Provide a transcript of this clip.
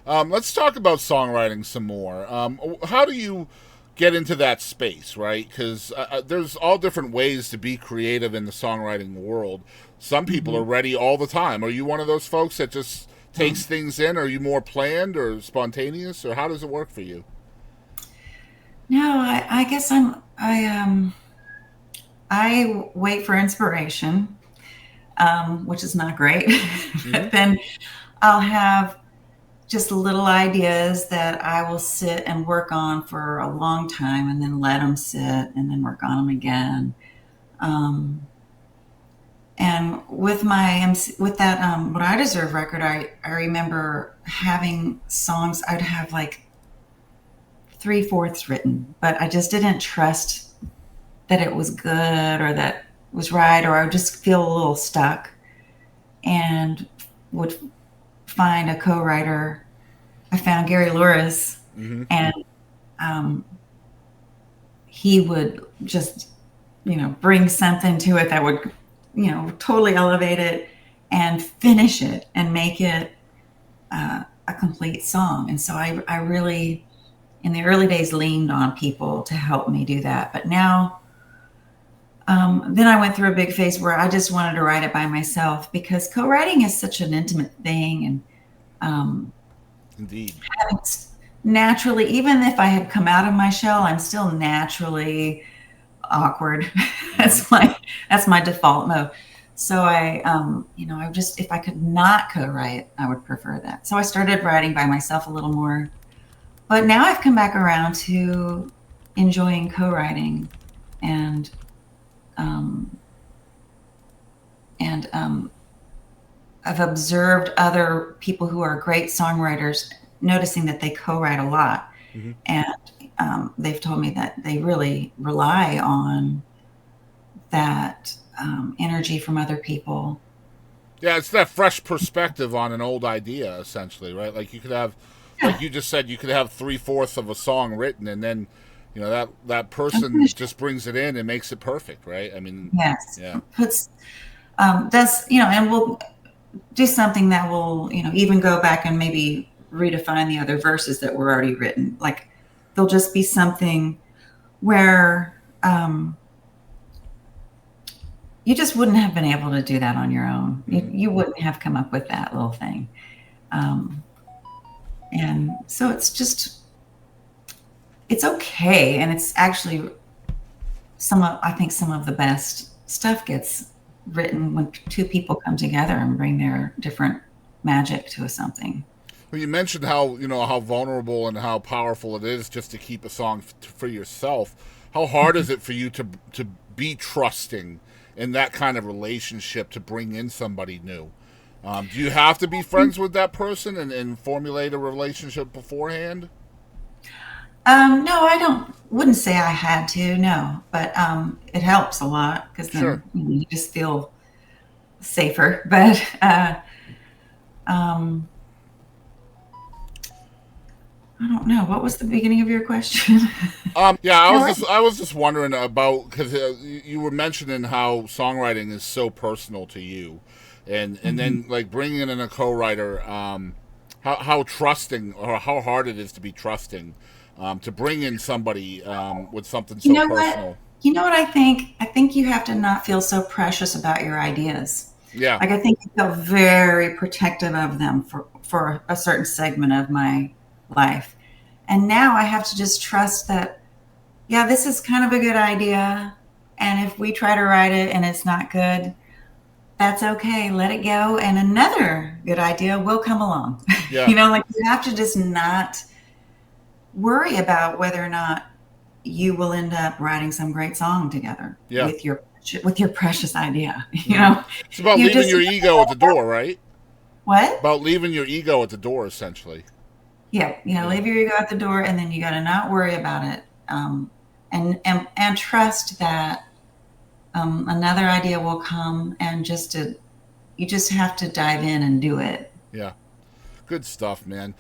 Let's talk about songwriting some more. How do you get into that space, right? Because there's all different ways to be creative in the songwriting world. Some people are Hmm. ready all the time. Are you one of those folks that just takes things in? Are you more planned or spontaneous, or how does it work for you? No, I guess I wait for inspiration, which is not great. Hmm. But then I'll have just little ideas that I will sit and work on for a long time, and then let them sit, and then work on them again. Um, and with with that What I Deserve record, I remember having songs. I'd have like three-fourths written, but I just didn't trust that it was good or that it was right, or I would just feel a little stuck, and would find a co-writer. I found Gary Louris, Hmm. and um, he would just, bring something to it that would, totally elevate it and finish it and make it a complete song. And so I really, in the early days, leaned on people to help me do that. But now, then I went through a big phase where I just wanted to write it by myself, because co-writing is such an intimate thing. And um, Indeed. it's naturally, even if I had come out of my shell, I'm still naturally awkward. Hmm. That's my default mode. So I just, if I could not co-write, I would prefer that. So I started writing by myself a little more, but now I've come back around to enjoying co-writing, and um, and I've observed other people who are great songwriters, noticing that they co-write a lot, Hmm. and they've told me that they really rely on that energy from other people. Yeah, it's that fresh perspective on an old idea, essentially, right? Like you could have, like Yeah, you just said, you could have three-fourths of a song written, and then, that I'm person finished. just brings it in and makes it perfect, right? I mean, Yes, yeah, puts that's and we'll do something that will even go back and maybe redefine the other verses that were already written. Like, there'll just be something where you just wouldn't have been able to do that on your own. You, hmm, you wouldn't have come up with that little thing. Um, and so it's okay, and it's actually I think some of the best stuff gets written when two people come together and bring their different magic to something. well, you mentioned how how vulnerable and how powerful it is just to keep a song for yourself. How hard is it for you to be trusting in that kind of relationship to bring in somebody new? Do you have to be friends with that person and formulate a relationship beforehand? No, I don't. Wouldn't say I had to. No, but it helps a lot, because Sure. then you just feel safer. But um, I don't know. What was the beginning of your question? Yeah, I was No. just wondering about because you were mentioning how songwriting is so personal to you, and Mhm. then like bringing in a co-writer, how trusting or how hard it is to be trusting, to bring in somebody with something You so know what? personal. You know what I think? I think you have to not feel so precious about your ideas. Yeah. Like, I think I felt very protective of them for a certain segment of my life. And now I have to just trust that, yeah, this is kind of a good idea. And if we try to write it and it's not good, that's okay. Let it go. And another good idea will come along. Yeah. Like, you have to just not worry about whether or not you will end up writing some great song together Yeah. with your precious idea. Hmm. It's about You leaving just your ego at the door, right? what? About leaving your ego at the door, essentially. Yeah, Yeah. leave your ego at the door, and then you got to not worry about it, and trust that another idea will come, and you just have to dive in and do it. Yeah. Good stuff, man.